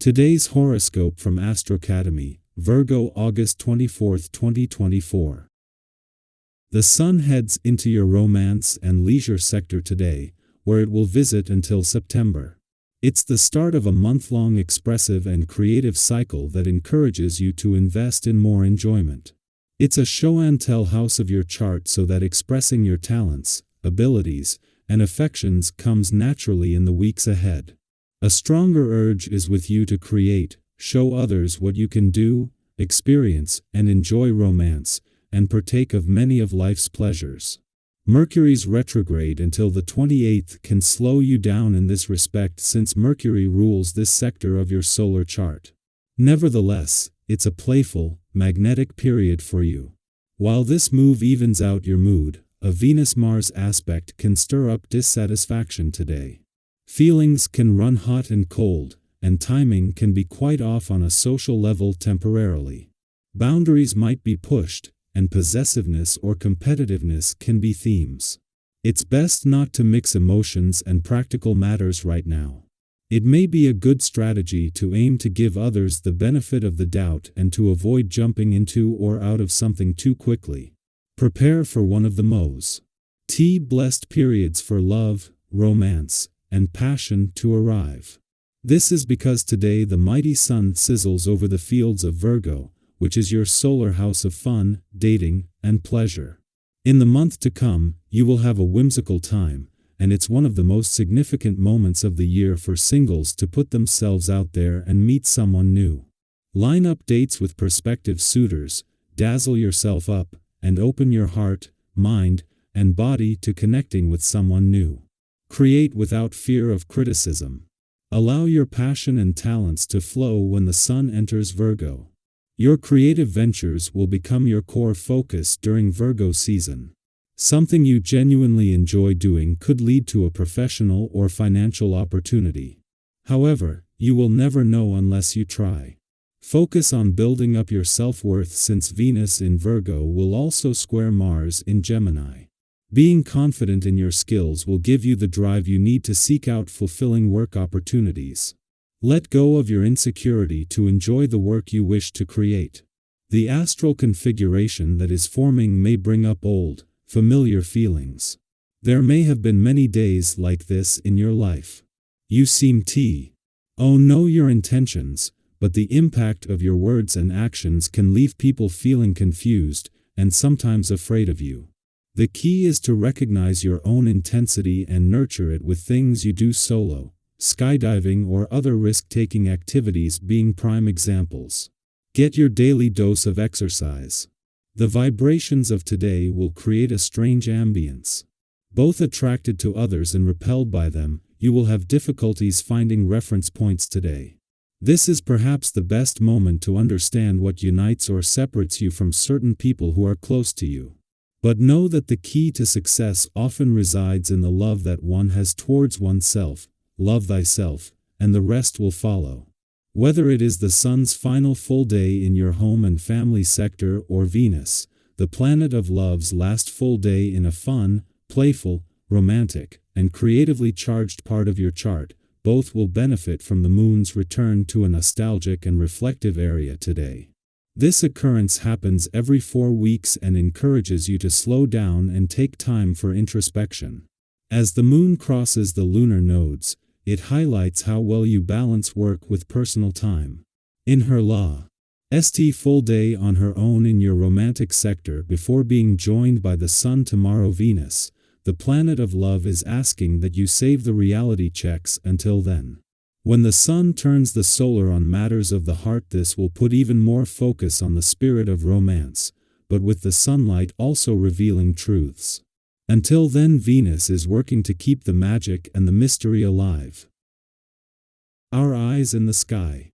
Today's horoscope from Astrocademy, Virgo August 24, 2024. The Sun heads into your romance and leisure sector today, where it will visit until September. It's the start of a month-long expressive and creative cycle that encourages you to invest in more enjoyment. It's a show-and-tell house of your chart so that expressing your talents, abilities, and affections comes naturally in the weeks ahead. A stronger urge is with you to create, show others what you can do, experience and enjoy romance, and partake of many of life's pleasures. Mercury's retrograde until the 28th can slow you down in this respect since Mercury rules this sector of your solar chart. Nevertheless, it's a playful, magnetic period for you. While this move evens out your mood, a Venus-Mars aspect can stir up dissatisfaction today. Feelings can run hot and cold, and timing can be quite off on a social level temporarily. Boundaries might be pushed, and possessiveness or competitiveness can be themes. It's best not to mix emotions and practical matters right now. It may be a good strategy to aim to give others the benefit of the doubt and to avoid jumping into or out of something too quickly. Prepare for one of the most blessed periods for love, romance, and passion to arrive. This is because today the mighty Sun sizzles over the fields of Virgo, which is your solar house of fun, dating, and pleasure. In the month to come, you will have a whimsical time, and it's one of the most significant moments of the year for singles to put themselves out there and meet someone new. Line up dates with prospective suitors, dazzle yourself up, and open your heart, mind, and body to connecting with someone new. Create without fear of criticism. Allow your passion and talents to flow when the Sun enters Virgo. Your creative ventures will become your core focus during Virgo season. Something you genuinely enjoy doing could lead to a professional or financial opportunity. However, you will never know unless you try. Focus on building up your self-worth since Venus in Virgo will also square Mars in Gemini. Being confident in your skills will give you the drive you need to seek out fulfilling work opportunities. Let go of your insecurity to enjoy the work you wish to create. The astral configuration that is forming may bring up old, familiar feelings. There may have been many days like this in your life. You seem know your intentions, but the impact of your words and actions can leave people feeling confused and sometimes afraid of you. The key is to recognize your own intensity and nurture it with things you do solo, skydiving or other risk-taking activities being prime examples. Get your daily dose of exercise. The vibrations of today will create a strange ambience. Both attracted to others and repelled by them, you will have difficulties finding reference points today. This is perhaps the best moment to understand what unites or separates you from certain people who are close to you. But know that the key to success often resides in the love that one has towards oneself. Love thyself, and the rest will follow. Whether it is the Sun's final full day in your home and family sector or Venus, the planet of love's last full day in a fun, playful, romantic, and creatively charged part of your chart, both will benefit from the Moon's return to a nostalgic and reflective area today. This occurrence happens every 4 weeks and encourages you to slow down and take time for introspection. As the Moon crosses the lunar nodes, it highlights how well you balance work with personal time. In her last full day on her own in your romantic sector before being joined by the Sun tomorrow Venus, the planet of love is asking that you save the reality checks until then. When the Sun turns the solar on matters of the heart, this will put even more focus on the spirit of romance, but with the sunlight also revealing truths. Until then, Venus is working to keep the magic and the mystery alive. Our eyes in the sky.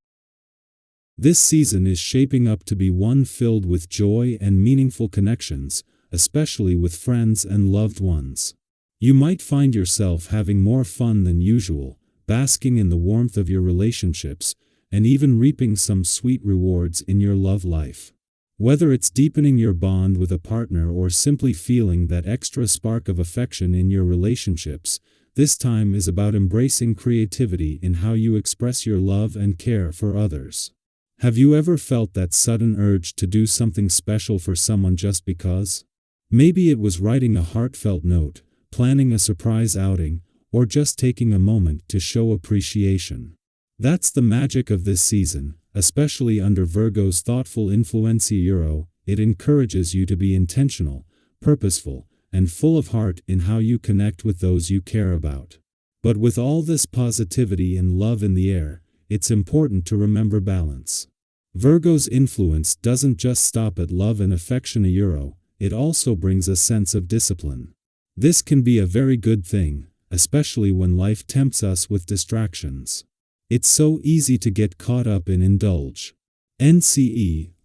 This season is shaping up to be one filled with joy and meaningful connections, especially with friends and loved ones. You might find yourself having more fun than usual, basking in the warmth of your relationships, and even reaping some sweet rewards in your love life. Whether it's deepening your bond with a partner or simply feeling that extra spark of affection in your relationships, this time is about embracing creativity in how you express your love and care for others. Have you ever felt that sudden urge to do something special for someone just because? Maybe it was writing a heartfelt note, planning a surprise outing, or just taking a moment to show appreciation. That's the magic of this season, especially under Virgo's thoughtful influencia. It encourages you to be intentional, purposeful, and full of heart in how you connect with those you care about. But with all this positivity and love in the air, it's important to remember balance. Virgo's influence doesn't just stop at love and affection. It also brings a sense of discipline. This can be a very good thing, especially when life tempts us with distractions. It's so easy to get caught up in indulge.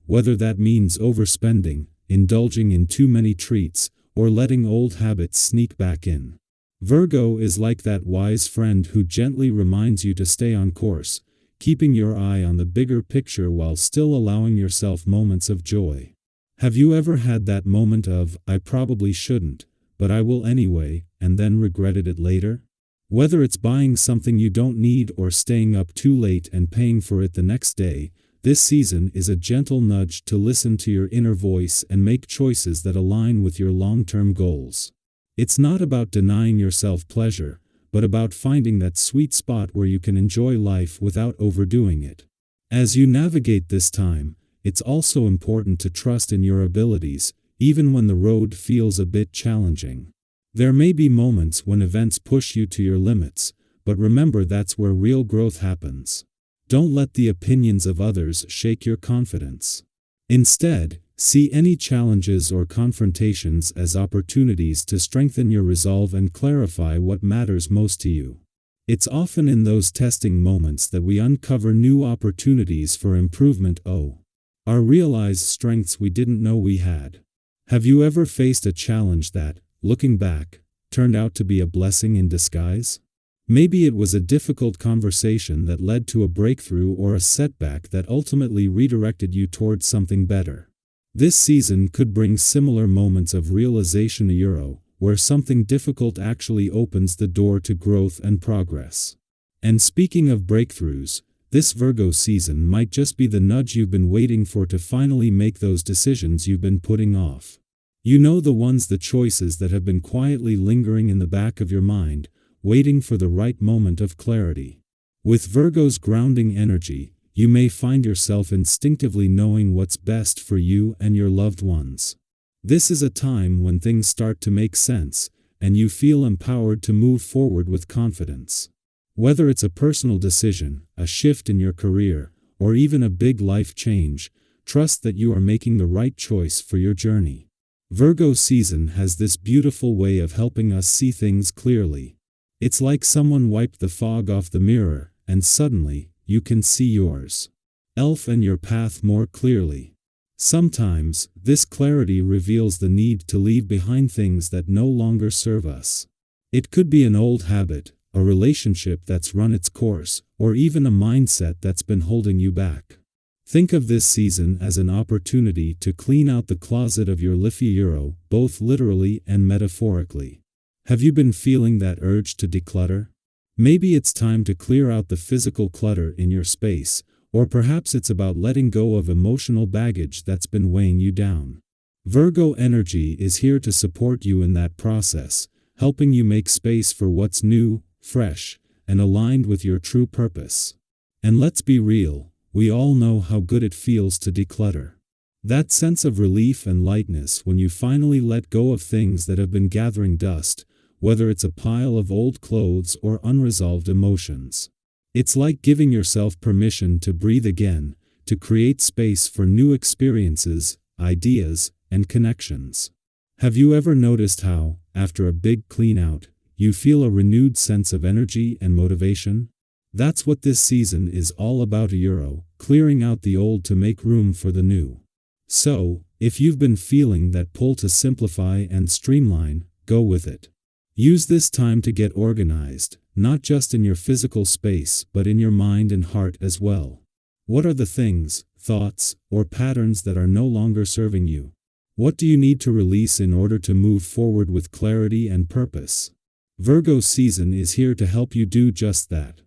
Whether that means overspending, indulging in too many treats, or letting old habits sneak back in. Virgo is like that wise friend who gently reminds you to stay on course, keeping your eye on the bigger picture while still allowing yourself moments of joy. Have you ever had that moment of, I probably shouldn't, but I will anyway, and then regretted it later? Whether it's buying something you don't need or staying up too late and paying for it the next day, this season is a gentle nudge to listen to your inner voice and make choices that align with your long-term goals. It's not about denying yourself pleasure, but about finding that sweet spot where you can enjoy life without overdoing it. As you navigate this time, it's also important to trust in your abilities, even when the road feels a bit challenging. There may be moments when events push you to your limits, but remember that's where real growth happens. Don't let the opinions of others shake your confidence. Instead, see any challenges or confrontations as opportunities to strengthen your resolve and clarify what matters most to you. It's often in those testing moments that we uncover new opportunities for improvement or realize strengths we didn't know we had. Have you ever faced a challenge that, looking back, turned out to be a blessing in disguise? Maybe it was a difficult conversation that led to a breakthrough or a setback that ultimately redirected you towards something better. This season could bring similar moments of realization, where something difficult actually opens the door to growth and progress. And speaking of breakthroughs, this Virgo season might just be the nudge you've been waiting for to finally make those decisions you've been putting off. The choices that have been quietly lingering in the back of your mind, waiting for the right moment of clarity. With Virgo's grounding energy, you may find yourself instinctively knowing what's best for you and your loved ones. This is a time when things start to make sense, and you feel empowered to move forward with confidence. Whether it's a personal decision, a shift in your career, or even a big life change, trust that you are making the right choice for your journey. Virgo season has this beautiful way of helping us see things clearly. It's like someone wiped the fog off the mirror, and suddenly, you can see yours. And your path more clearly. Sometimes, this clarity reveals the need to leave behind things that no longer serve us. It could be an old habit, a relationship that's run its course, or even a mindset that's been holding you back. Think of this season as an opportunity to clean out the closet of your life, both literally and metaphorically. Have you been feeling that urge to declutter? Maybe it's time to clear out the physical clutter in your space, or perhaps it's about letting go of emotional baggage that's been weighing you down. Virgo energy is here to support you in that process, helping you make space for what's new, fresh, and aligned with your true purpose. And let's be real, we all know how good it feels to declutter. That sense of relief and lightness when you finally let go of things that have been gathering dust, whether it's a pile of old clothes or unresolved emotions. It's like giving yourself permission to breathe again, to create space for new experiences, ideas, and connections. Have you ever noticed how, after a big clean-out, you feel a renewed sense of energy and motivation? That's what this season is all about, clearing out the old to make room for the new. So, if you've been feeling that pull to simplify and streamline, go with it. Use this time to get organized, not just in your physical space but in your mind and heart as well. What are the things, thoughts, or patterns that are no longer serving you? What do you need to release in order to move forward with clarity and purpose? Virgo season is here to help you do just that.